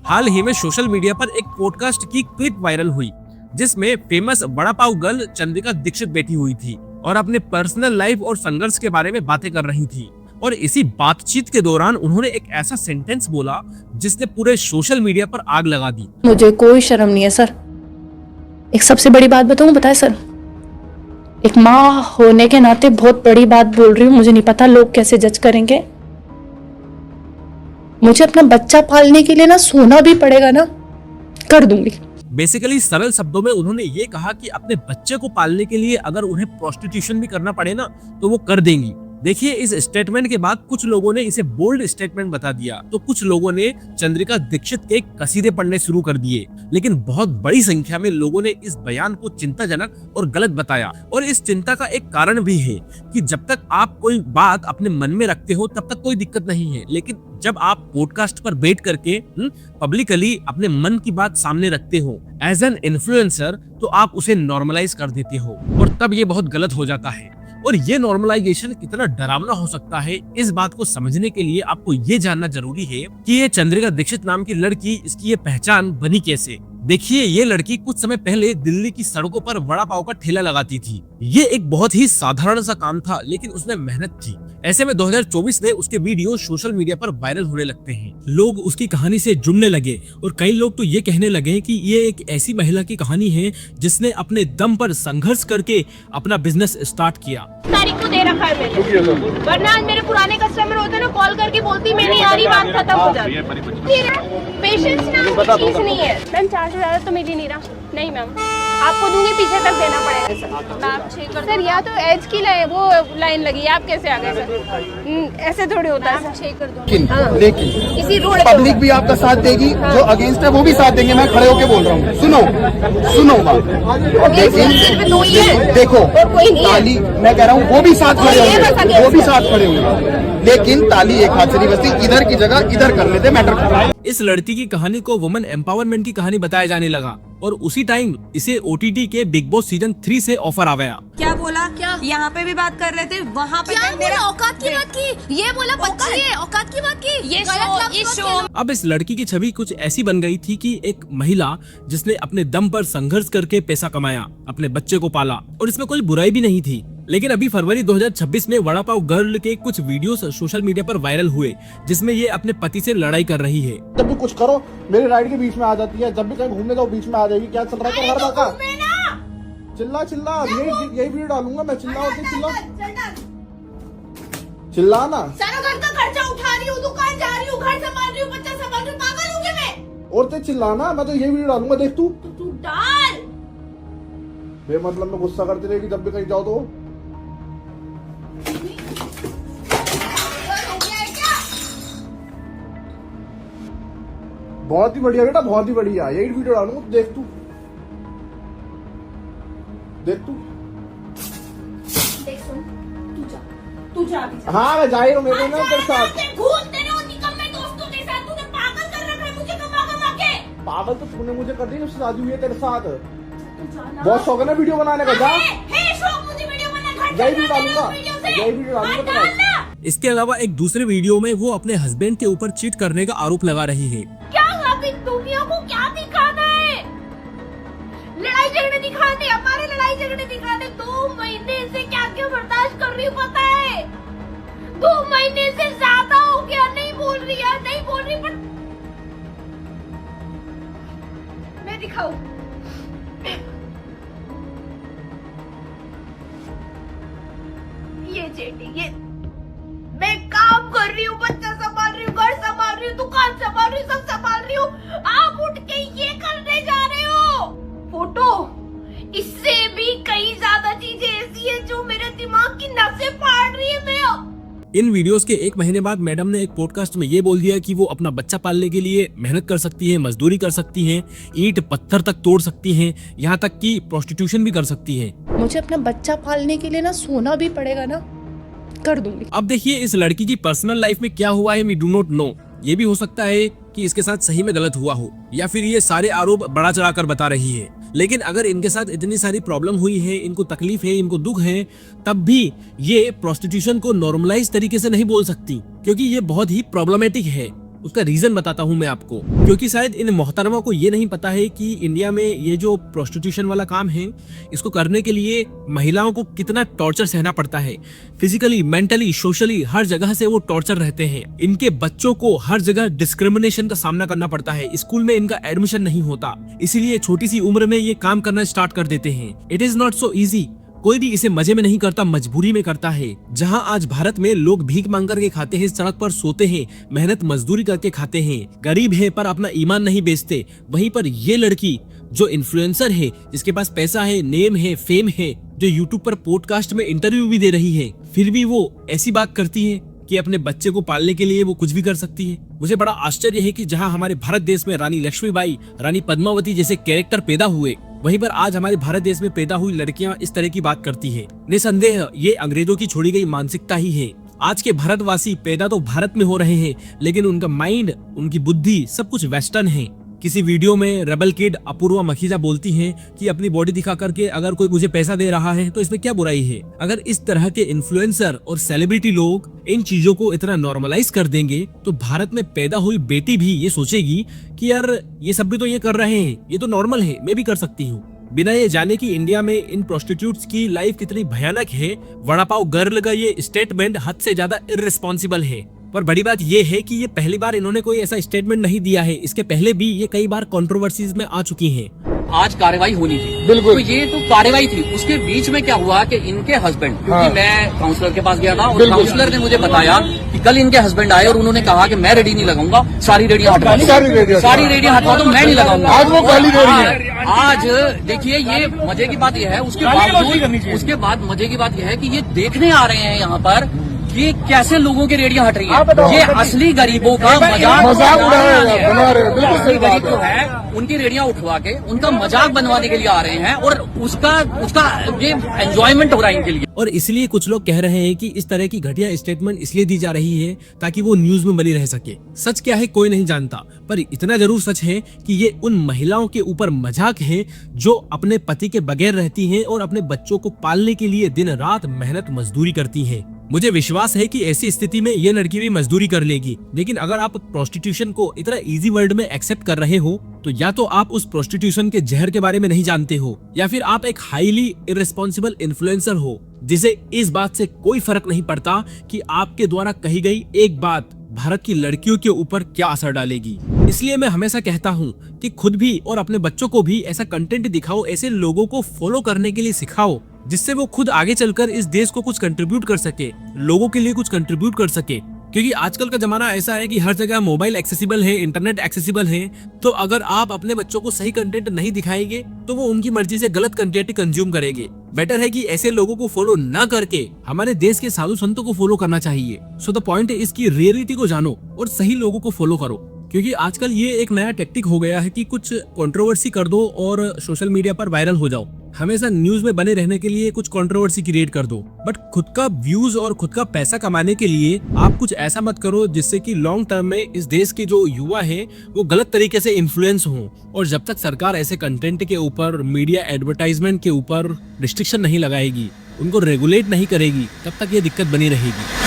हाल ही में social media पर एक पॉडकास्ट की क्लिप वायरल हुई जिसमें फेमस वड़ा पाव गर्ल चंद्रिका दीक्षित बैठी हुई थी और अपने पर्सनल लाइफ और संघर्ष के बारे में बातें कर रही थी। और इसी बातचीत के दौरान उन्होंने एक ऐसा सेंटेंस बोला जिसने पूरे सोशल मीडिया पर आग लगा दी। मुझे कोई शर्म नहीं है सर। एक सबसे बड़ी बात बताऊं, बताए सर, एक माँ होने के नाते बहुत बड़ी बात बोल रही हूँ। मुझे नहीं पता लोग कैसे जज करेंगे। मुझे अपना बच्चा पालने के लिए ना सोना भी पड़ेगा ना, कर दूंगी। बेसिकली सरल शब्दों में उन्होंने ये कहा कि अपने बच्चे को पालने के लिए अगर उन्हें प्रोस्टिट्यूशन भी करना पड़े ना तो वो कर देंगी। देखिए, इस स्टेटमेंट के बाद कुछ लोगों ने इसे बोल्ड स्टेटमेंट बता दिया तो कुछ लोगों ने चंद्रिका दीक्षित के कसीदे पढ़ने शुरू कर दिए, लेकिन बहुत बड़ी संख्या में लोगों ने इस बयान को चिंताजनक और गलत बताया। और इस चिंता का एक कारण भी है कि जब तक आप कोई बात अपने मन में रखते हो तब तक कोई दिक्कत नहीं है, लेकिन जब आप पॉडकास्ट पर बैठ करके पब्लिकली अपने मन की बात सामने रखते हो एज एन इन्फ्लुएंसर, तो आप उसे नॉर्मलाइज कर देते हो और तब ये बहुत गलत हो जाता है। और ये नॉर्मलाइजेशन कितना डरावना हो सकता है, इस बात को समझने के लिए आपको ये जानना जरूरी है कि ये चंद्रिका दीक्षित नाम की लड़की, इसकी ये पहचान बनी कैसे। देखिए, ये लड़की कुछ समय पहले दिल्ली की सड़कों पर वड़ा पाव का ठेला लगाती थी। ये एक बहुत ही साधारण सा काम था, लेकिन उसमें मेहनत थी। ऐसे में 2024 में उसके वीडियो सोशल मीडिया पर वायरल होने लगते हैं। लोग उसकी कहानी से जुड़ने लगे और कई लोग तो ये कहने लगे कि ये एक ऐसी महिला की कहानी है जिसने अपने दम पर संघर्ष करके अपना बिजनेस स्टार्ट किया। तारीख को दे रखा है मैंने, वरना आज मेरे पुराने कस्टमर होते ना, कॉल करके बोलती मैं नहीं आ रही, बात खत्म हो जाती। पेशेंस नाम की चीज नहीं है। मैम 4 से ज्यादा तो मिल ही नहीं रहा। नहीं मैम, आपको दूंगी, पीछे तक देना पड़ेगा। आप चेक कर सर, या तो एज की वो लाइन लगी है, आप कैसे आ गए सर? ऐसे थोड़ी होता है। चेक कर दो। लेकिन इसी रोड पब्लिक भी आपका साथ देगी, जो अगेंस्ट है वो भी साथ देंगे। मैं खड़े होके बोल रहा हूँ, सुनो बात। लेकिन देखो, ताली मैं कह रहा हूँ वो भी साथ खड़े होंगे, वो भी साथ खड़े होंगे, लेकिन ताली एक हाथ से नहीं बजती। इधर की जगह इधर कर लेते मैटर कर। इस लड़की की कहानी को वुमेन एम्पावरमेंट की कहानी बताया जाने लगा और उसी टाइम इसे OTT के बिग बॉस सीजन 3 से ऑफर आ गया। क्या बोला? क्या यहाँ पे भी बात कर रहे थे, वहाँ पे क्या बोला? औकात की बात की, ये बोला बच्ची है, औकात की बात की, ये शो। अब इस लड़की की छवि कुछ ऐसी बन गई थी कि एक महिला जिसने अपने दम पर संघर्ष करके पैसा कमाया, अपने बच्चे को पाला, और इसमें कोई बुराई भी नहीं थी। लेकिन अभी फरवरी 2026 में वड़ा पाव गर्ल के कुछ वीडियोस सोशल मीडिया पर वायरल हुए जिसमें ये अपने पति से लड़ाई कर रही है। जब भी कुछ करो मेरे राइड के बीच में आ जाती है, जब भी कहीं घूमने जाओ बीच में आ जाएगी। क्या चल रहा है हर बात का? चिल्ला यही वीडियो डालूंगा मैं। चिल्ला ना। सारा घर का खर्चा उठा रही हूँ, दुकान जा रही हूँ, घर संभाल रही हूँ, बच्चा संभाल रही हूँ, पागल हूँ क्या मैं? और ते चिल्लाना, मैं तो यही वीडियो डालूंगा, देख तू डाल। बेमतलब में गुस्सा करती रहेगी जब भी कहीं जाओ तो। बहुत ही बढ़िया बेटा, बहुत ही बढ़िया। यही वीडियो डालूंगा, देख तू। तू जा। हाँ मैं जा ही रहा हूँ, मेरे ना तेरे साथ। पागल तो तूने मुझे कर दी, उससे शादी हुई है तेरे साथ। बहुत शौक है ना वीडियो बनाने का। जा, यही वीडियो डालूंगा। इसके अलावा एक दूसरे वीडियो में वो अपने हस्बैंड के ऊपर चीट करने का आरोप लगा रही है। क्या दुनिया को क्या दिखाना है? लड़ाई झगड़े दिखाने, हमारे लड़ाई झगड़े दिखाने। 2 महीने से क्या बर्दाश्त कर रही हूँ पता है? 2 महीने से ज्यादा हो गया। नहीं बोल रही पर मैं दिखाऊं? ये चेटिंग, ये मैं काम कर रही हूँ, बच्चा संभाल रही हूँ, घर संभाल रही हूँ, दुकान संभाल रही हूँ, सब संभाल रही हूँ। आप उठ के ये करने जा रहे हो? फोटो, इससे भी कई ज्यादा चीजें ऐसी है जो मेरे दिमाग की नसें फाड़ रही है। मैं इन वीडियोस के 1 महीने बाद मैडम ने एक पॉडकास्ट में ये बोल दिया कि वो अपना बच्चा पालने के लिए मेहनत कर सकती है, मजदूरी कर सकती है, ईंट पत्थर तक तोड़ सकती है, यहाँ तक कि प्रोस्टिट्यूशन भी कर सकती है। मुझे अपना बच्चा पालने के लिए ना सोना भी पड़ेगा ना, कर दूंगी। अब देखिए, इस लड़की की पर्सनल लाइफ में क्या हुआ है वी डू नॉट नो। ये भी हो सकता है कि इसके साथ सही में गलत हुआ हो या फिर ये सारे आरोप बढ़ा चढ़ाकर बता रही है। लेकिन अगर इनके साथ इतनी सारी प्रॉब्लम हुई है, इनको तकलीफ है, इनको दुख है, तब भी ये प्रोस्टिट्यूशन को नॉर्मलाइज तरीके से नहीं बोल सकती क्योंकि ये बहुत ही प्रॉब्लमेटिक है। उसका रीजन बताता हूँ मैं आपको। क्योंकि शायद इन मोहतरमा को ये नहीं पता है कि इंडिया में ये जो प्रोस्टिट्यूशन वाला काम है, इसको करने के लिए महिलाओं को कितना टॉर्चर सहना पड़ता है। फिजिकली, मेंटली, सोशली हर जगह से वो टॉर्चर रहते हैं। इनके बच्चों को हर जगह डिस्क्रिमिनेशन का सामना करना पड़ता है। स्कूल में इनका एडमिशन नहीं होता, इसीलिए छोटी सी उम्र में ये काम करना स्टार्ट कर देते हैं। It is not so easy. कोई भी इसे मजे में नहीं करता, मजबूरी में करता है। जहां आज भारत में लोग भीख मांग करके खाते हैं, सड़क पर सोते हैं, मेहनत मजदूरी करके खाते हैं, गरीब है पर अपना ईमान नहीं बेचते, वहीं पर ये लड़की जो इन्फ्लुएंसर है, जिसके पास पैसा है, नेम है, फेम है, जो यूट्यूब पर पॉडकास्ट में इंटरव्यू भी दे रही है, फिर भी वो ऐसी बात करती है कि अपने बच्चे को पालने के लिए वो कुछ भी कर सकती है। मुझे बड़ा आश्चर्य है कि जहां हमारे भारत देश में रानी लक्ष्मीबाई, रानी पद्मावती जैसे कैरेक्टर पैदा हुए, वहीं पर आज हमारे भारत देश में पैदा हुई लड़कियां इस तरह की बात करती हैं। निसंदेह ये अंग्रेजों की छोड़ी गई मानसिकता ही है। आज के भारतवासी पैदा तो भारत में हो रहे हैं, लेकिन उनका माइंड, उनकी बुद्धि सब कुछ वेस्टर्न है। किसी वीडियो में रेबल किड अपूर्वा मखीजा बोलती हैं कि अपनी बॉडी दिखा करके अगर कोई मुझे पैसा दे रहा है तो इसमें क्या बुराई है। अगर इस तरह के इन्फ्लुएंसर और सेलिब्रिटी लोग इन चीजों को इतना नॉर्मलाइज कर देंगे तो भारत में पैदा हुई बेटी भी ये सोचेगी कि यार ये सब भी तो ये कर रहे हैं, ये तो नॉर्मल है, मैं भी कर सकती हूँ। बिना ये जाने कि इंडिया में इन प्रोस्टिट्यूट्स की लाइफ कितनी भयानक है, वड़ा पाव गर्ल का ये स्टेटमेंट हद से ज्यादा इररिस्पॉन्सिबल है। पर बड़ी बात ये है कि ये पहली बार इन्होंने कोई ऐसा स्टेटमेंट नहीं दिया है। इसके पहले भी ये कई बार कंट्रोवर्सीज में आ चुकी हैं। आज कार्रवाई होनी थी, बिल्कुल। तो ये तो कार्रवाई थी। उसके बीच में क्या हुआ कि इनके हस्बैंड, क्योंकि मैं काउंसलर के पास गया था और काउंसलर ने मुझे बताया कि कल इनके हस्बैंड आए और उन्होंने कहा कि मैं रेडी नहीं लगाऊंगा, सारी रेडियां हटवा दो, सारी रेडियां हटवा दो, मैं नहीं लगाऊंगा। आज वो गाली दे रही है। आज देखिए, ये मजे की बात यह है, उसके बाद मजे की बात यह है कि ये देखने आ रहे हैं यहाँ पर कि कैसे लोगों की रेडियां हट रही है। ये असली गरीबों का मजाक बना रहे हैं। बिल्कुल सही गरीब बात जो है। है उनकी रेडियां उठवा के उनका मजाक बनवाने के लिए आ रहे हैं और उसका ये एंजॉयमेंट हो रहा है इनके लिए। और इसलिए कुछ लोग कह रहे हैं कि इस तरह की घटिया स्टेटमेंट इसलिए दी जा रही है ताकि वो न्यूज में बनी रह सके। सच क्या है कोई नहीं जानता, पर इतना जरूर सच है कि ये उन महिलाओं के ऊपर मजाक है जो अपने पति के बगैर रहती हैं और अपने बच्चों को पालने के लिए दिन रात मेहनत मजदूरी करती हैं। मुझे विश्वास है कि ऐसी स्थिति में ये लड़की भी मजदूरी कर लेगी। लेकिन अगर आप प्रोस्टिट्यूशन को इतना इजी वर्ड में एक्सेप्ट कर रहे हो तो या तो आप उस प्रोस्टिट्यूशन के जहर के बारे में नहीं जानते हो, या फिर आप एक हाईली इररिस्पॉन्सिबल इन्फ्लुएंसर हो जिसे इस बात से कोई फर्क नहीं पड़ता कि आपके द्वारा कही गई एक बात भारत की लड़कियों के ऊपर क्या असर डालेगी। इसलिए मैं हमेशा कहता हूँ कि खुद भी और अपने बच्चों को भी ऐसा कंटेंट दिखाओ, ऐसे लोगों को फॉलो करने के लिए सिखाओ जिससे वो खुद आगे चलकर इस देश को कुछ कंट्रीब्यूट कर सके, लोगों के लिए कुछ कंट्रीब्यूट कर सके। क्योंकि आजकल का जमाना ऐसा है कि हर जगह मोबाइल एक्सेसिबल है, इंटरनेट एक्सेसिबल है, तो अगर आप अपने बच्चों को सही कंटेंट नहीं दिखाएंगे तो वो उनकी मर्जी से गलत कंटेंट कंज्यूम करेंगे। बेटर है कि ऐसे लोगों को फॉलो न करके हमारे देश के साधु संतों को फॉलो करना चाहिए। सो द पॉइंट है इसकी रियलिटी को जानो और सही लोगों को फॉलो करो। क्योंकि आजकल ये एक नया टेक्टिक हो गया है कि कुछ कंट्रोवर्सी कर दो और सोशल मीडिया पर वायरल हो जाओ। हमेशा न्यूज में बने रहने के लिए कुछ कंट्रोवर्सी क्रिएट कर दो, बट खुद का व्यूज और खुद का पैसा कमाने के लिए आप कुछ ऐसा मत करो जिससे कि लॉन्ग टर्म में इस देश के जो युवा हैं वो गलत तरीके से इन्फ्लुएंस हों। और जब तक सरकार ऐसे कंटेंट के ऊपर, मीडिया एडवर्टाइजमेंट के ऊपर रिस्ट्रिक्शन नहीं लगाएगी, उनको रेगुलेट नहीं करेगी, तब तक ये दिक्कत बनी रहेगी।